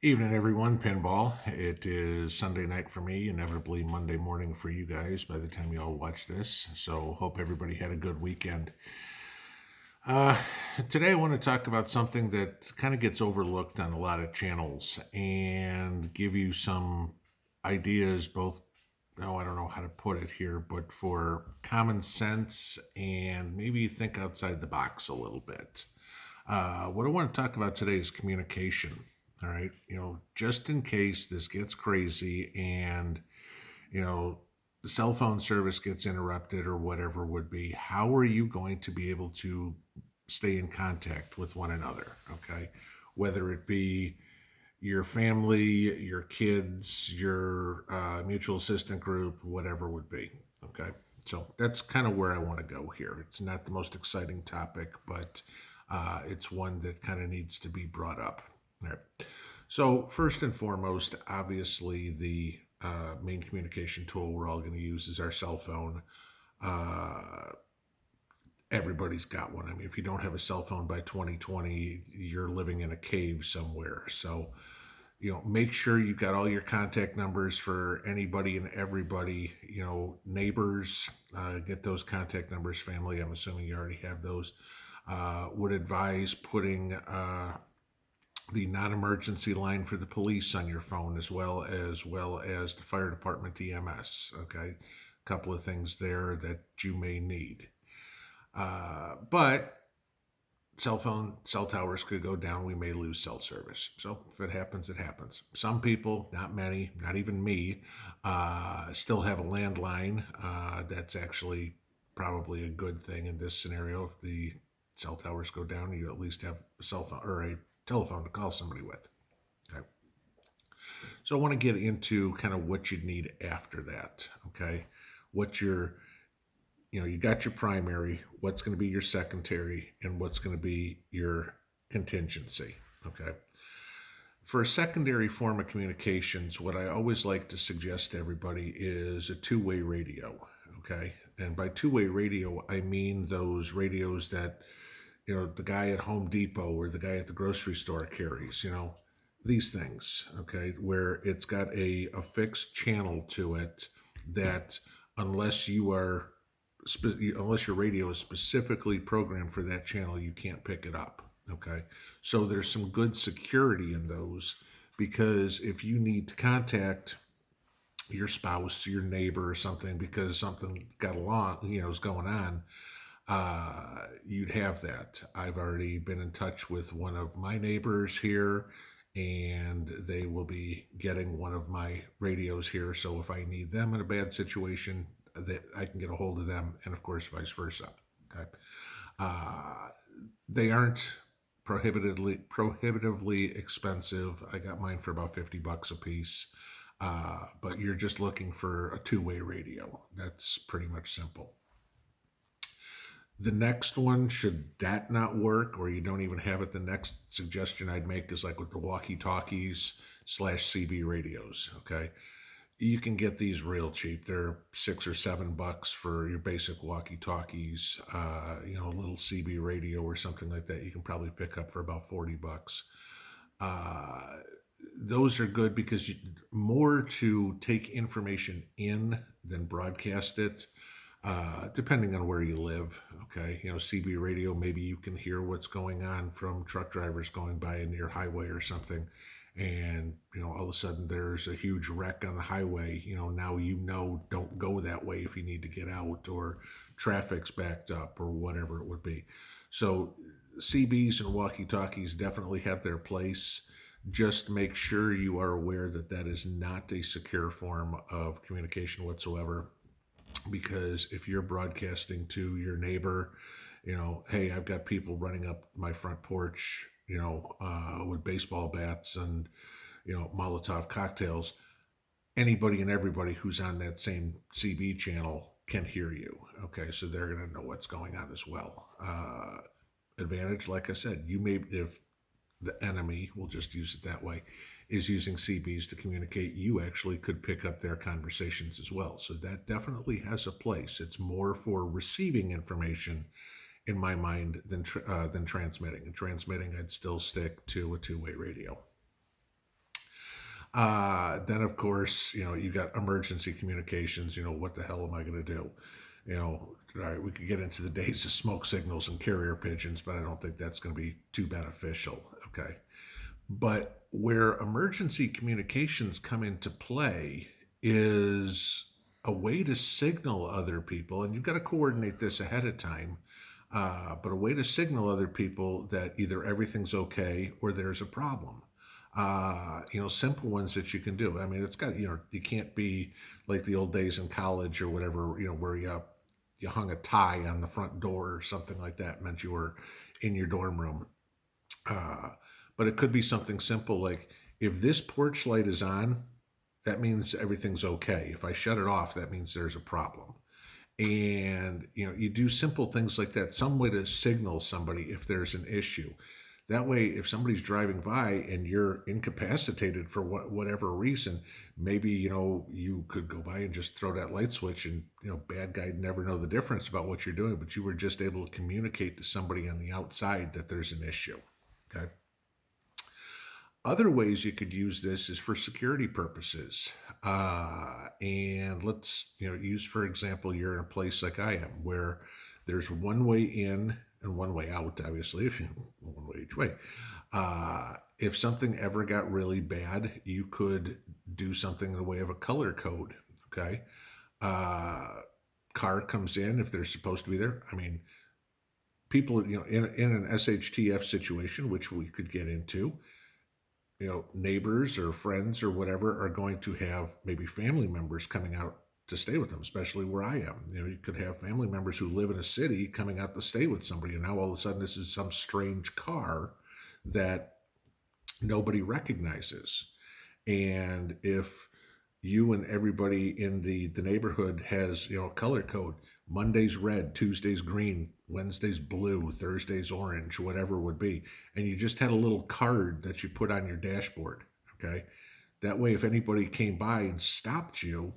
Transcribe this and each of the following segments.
Evening, everyone. Pinball. It is Sunday night for me, inevitably Monday morning for you guys by the time you all watch this. So, hope everybody had a good weekend. Uh, Today, I want to talk about something that kind of gets overlooked on a lot of channels and give you some ideas, both, no, I don't know how to put it here, but for common sense and maybe think outside the box a little bit. What I want to talk about today is communication. All right. Just in case this gets crazy and, you know, the cell phone service gets interrupted or whatever would be, how are you going to be able to stay in contact with one another? Okay. Whether it be your family, your kids, your mutual assistant group, whatever would be. Okay. So that's kind of where I want to go here. It's not the most exciting topic, but it's one that kind of needs to be brought up. All right. So, first and foremost, obviously, the main communication tool we're all going to use is our cell phone. Uh, Everybody's got one. I mean, if you don't have a cell phone by 2020, you're living in a cave somewhere. So, make sure you've got all your contact numbers for anybody and everybody, neighbors, get those contact numbers, family. I'm assuming you already have those. Would advise putting the non-emergency line for the police on your phone as well as the fire department EMS. Okay, a couple of things there that you may need. But cell towers could go down. We may lose cell service. So if it happens, it happens. Some people, not many, not even me, still have a landline. That's actually probably a good thing in this scenario. If the cell towers go down, you at least have a cell phone or a telephone to call somebody with. Okay. So I want to get into kind of what you'd need after that. Okay. What your you got your primary, what's going to be your secondary, and what's going to be your contingency. Okay. For a secondary form of communications, what I always like to suggest to everybody is a two-way radio. Okay. And by two-way radio, I mean those radios that, the guy at Home Depot or the guy at the grocery store carries, these things, okay, where it's got a fixed channel to it that unless you are unless your radio is specifically programmed for that channel, you can't pick it up. Okay. So there's some good security in those because if you need to contact your spouse, your neighbor, or something because something got along, is going on, you'd have that. I've already been in touch with one of my neighbors here, and they will be getting one of my radios here. So if I need them in a bad situation, that I can get a hold of them, and of course, vice versa. Okay, uh, they aren't prohibitively expensive. I got mine for about $50 a piece. But you're just looking for a two-way radio. That's pretty much simple. The next one, should that not work, or you don't even have it, the next suggestion I'd make is like with the walkie talkies slash CB radios. Okay. You can get these real cheap. They're $6 or $7 for your basic walkie talkies. A little CB radio or something like that. You can probably pick up for about $40. Uh, those are good because more to take information in than broadcast it, depending on where you live. Okay, CB radio, maybe you can hear what's going on from truck drivers going by a near highway or something. And, all of a sudden there's a huge wreck on the highway. Now don't go that way if you need to get out, or traffic's backed up, or whatever it would be. So, CBs and walkie talkies definitely have their place. Just make sure you are aware that that is not a secure form of communication whatsoever, because if you're broadcasting to your neighbor, hey, I've got people running up my front porch, with baseball bats and, Molotov cocktails, anybody and everybody who's on that same CB channel can hear you. Okay, so they're going to know what's going on as well. Advantage, like I said, you may, if the enemy, we'll just use it that way, is using CBs to communicate, you actually could pick up their conversations as well. So that definitely has a place. It's more for receiving information, in my mind, than transmitting. And transmitting, I'd still stick to a two-way radio. Then, of course, you got emergency communications. What the hell am I going to do? All right, we could get into the days of smoke signals and carrier pigeons, but I don't think that's going to be too beneficial. Okay. But where emergency communications come into play is a way to signal other people, and you've got to coordinate this ahead of time. But a way to signal other people that either everything's okay or there's a problem. Simple ones that you can do. I mean, you can't be like the old days in college or whatever, where you hung a tie on the front door or something like that meant you were in your dorm room. Uh, but it could be something simple like if this porch light is on, that means everything's okay. If I shut it off, that means there's a problem. And you do simple things like that, some way to signal somebody if there's an issue. That way, if somebody's driving by and you're incapacitated for whatever reason, maybe you could go by and just throw that light switch, and bad guy never know the difference about what you're doing, but you were just able to communicate to somebody on the outside that there's an issue. Okay. Other ways you could use this is for security purposes. And let's, use, for example, you're in a place like I am where there's one way in and one way out, obviously, if you one way each way. If something ever got really bad, you could do something in the way of a color code. Okay. Car comes in if they're supposed to be there. I mean, people, in an SHTF situation, which we could get into, neighbors or friends or whatever are going to have maybe family members coming out to stay with them, especially where I am. You could have family members who live in a city coming out to stay with somebody, and now all of a sudden this is some strange car that nobody recognizes. And if you and everybody in the neighborhood has a color code, Monday's red, Tuesday's green, Wednesday's blue, Thursday's orange, whatever it would be, and you just had a little card that you put on your dashboard. Okay, that way if anybody came by and stopped you,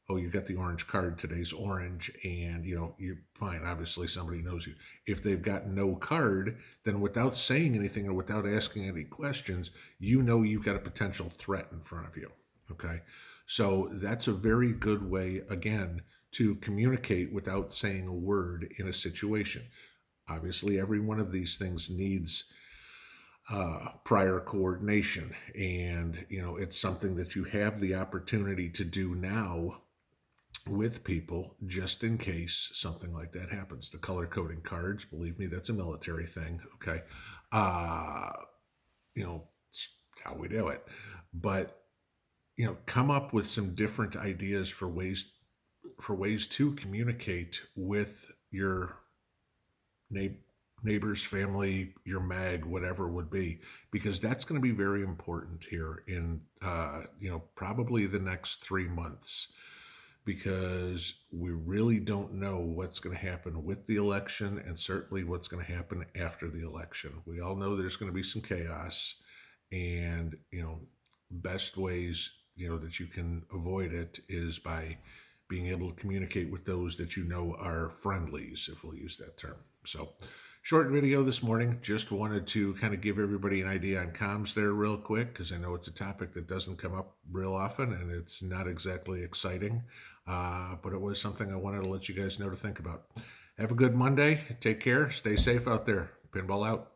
oh, you got the orange card, today's orange, and you're fine. Obviously somebody knows you. If they've got no card, then without saying anything or without asking any questions, you've got a potential threat in front of you. Okay, so that's a very good way, again, to communicate without saying a word in a situation. Obviously, every one of these things needs prior coordination, and it's something that you have the opportunity to do now with people just in case something like that happens. The color coding cards, believe me, that's a military thing. Okay, uh, it's how we do it, but come up with some different ideas for ways to communicate with your neighbors, family, your mag, whatever it would be, because that's going to be very important here in probably the next 3 months, because we really don't know what's going to happen with the election and certainly what's going to happen after the election. We all know there's going to be some chaos, and best ways that you can avoid it is by being able to communicate with those that are friendlies, if we'll use that term. So, short video this morning. Just wanted to kind of give everybody an idea on comms there real quick, because I know it's a topic that doesn't come up real often and it's not exactly exciting, but it was something I wanted to let you guys know to think about. Have a good Monday. Take care. Stay safe out there. Pinball out.